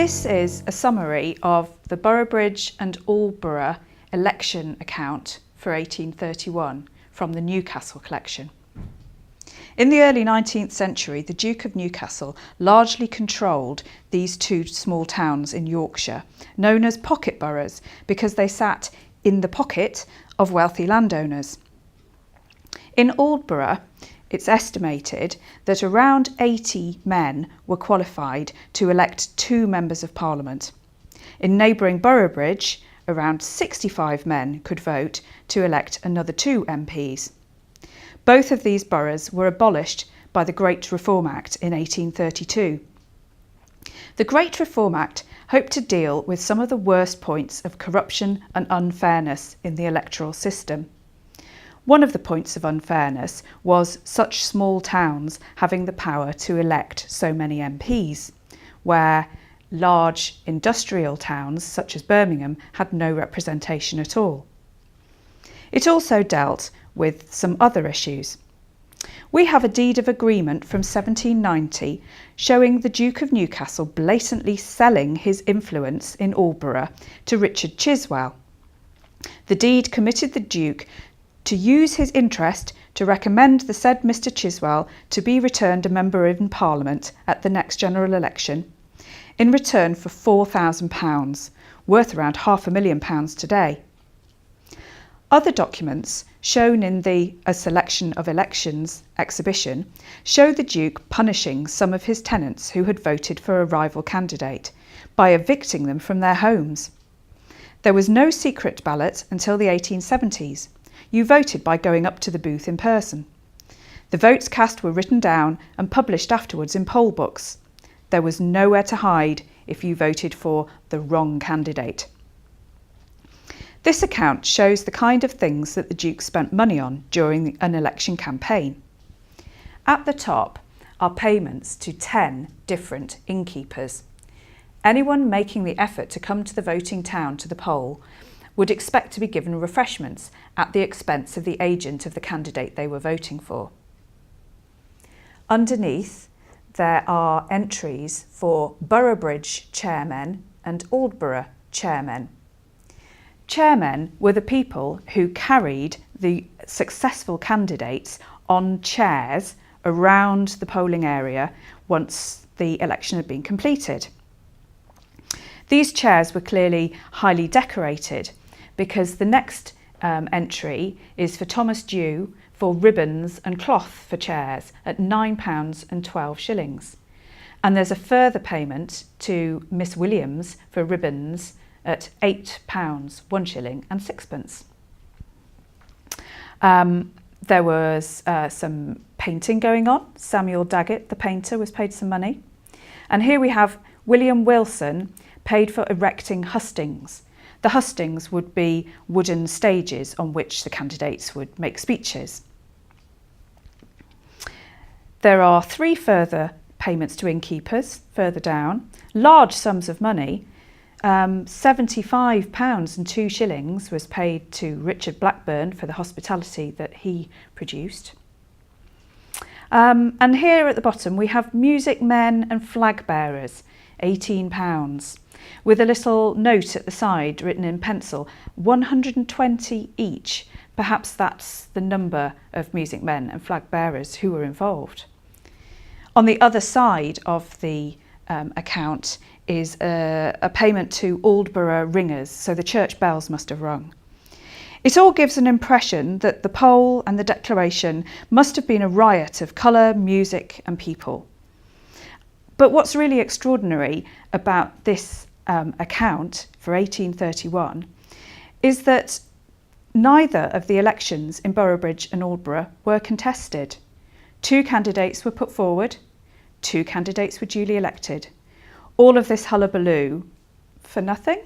This is a summary of the Boroughbridge and Aldborough election account for 1831 from the Newcastle collection. In the early 19th century, the Duke of Newcastle largely controlled these two small towns in Yorkshire, known as pocket boroughs because they sat in the pocket of wealthy landowners. In Aldborough, it's estimated that around 80 men were qualified to elect 2 members of Parliament. In neighbouring Boroughbridge, around 65 men could vote to elect another 2 MPs. Both of these boroughs were abolished by the Great Reform Act in 1832. The Great Reform Act hoped to deal with some of the worst points of corruption and unfairness in the electoral system. One of the points of unfairness was such small towns having the power to elect so many MPs, where large industrial towns such as Birmingham had no representation at all. It also dealt with some other issues. We have a deed of agreement from 1790 showing the Duke of Newcastle blatantly selling his influence in Aldborough to Richard Chiswell. The deed committed the Duke to use his interest to recommend the said Mr. Chiswell to be returned a member in Parliament at the next general election, in return for £4,000, worth around £500,000 today. Other documents shown in the A Selection of Elections exhibition show the Duke punishing some of his tenants who had voted for a rival candidate by evicting them from their homes. There was no secret ballot until the 1870s. You voted by going up to the booth in person. The votes cast were written down and published afterwards in poll books. There was nowhere to hide if you voted for the wrong candidate. This account shows the kind of things that the Duke spent money on during an election campaign. At the top are payments to 10 different innkeepers. Anyone making the effort to come to the voting town to the poll would expect to be given refreshments at the expense of the agent of the candidate they were voting for. Underneath, there are entries for Boroughbridge chairmen and Aldborough chairmen. Chairmen were the people who carried the successful candidates on chairs around the polling area once the election had been completed. These chairs were clearly highly decorated because the next entry is for Thomas Dew for ribbons and cloth for chairs at £9 and 12 shillings. And there's a further payment to Miss Williams for ribbons at £8, 1 shilling and 6pence. There was some painting going on. Samuel Daggett, the painter, was paid some money. And here we have William Wilson paid for erecting hustings. The hustings would be wooden stages on which the candidates would make speeches. There are 3 further payments to innkeepers further down, large sums of money. £75 and 2 shillings was paid to Richard Blackburn for the hospitality that he produced. And here at the bottom we have music men and flag bearers, £18, with a little note at the side written in pencil, 120 each. Perhaps that's the number of music men and flag bearers who were involved. On the other side of the account is a payment to Aldborough ringers, so the church bells must have rung. It all gives an impression that the poll and the declaration must have been a riot of colour, music and people. But what's really extraordinary about this account for 1831 is that neither of the elections in Boroughbridge and Aldborough were contested. 2 candidates were put forward, 2 candidates were duly elected. All of this hullabaloo for nothing?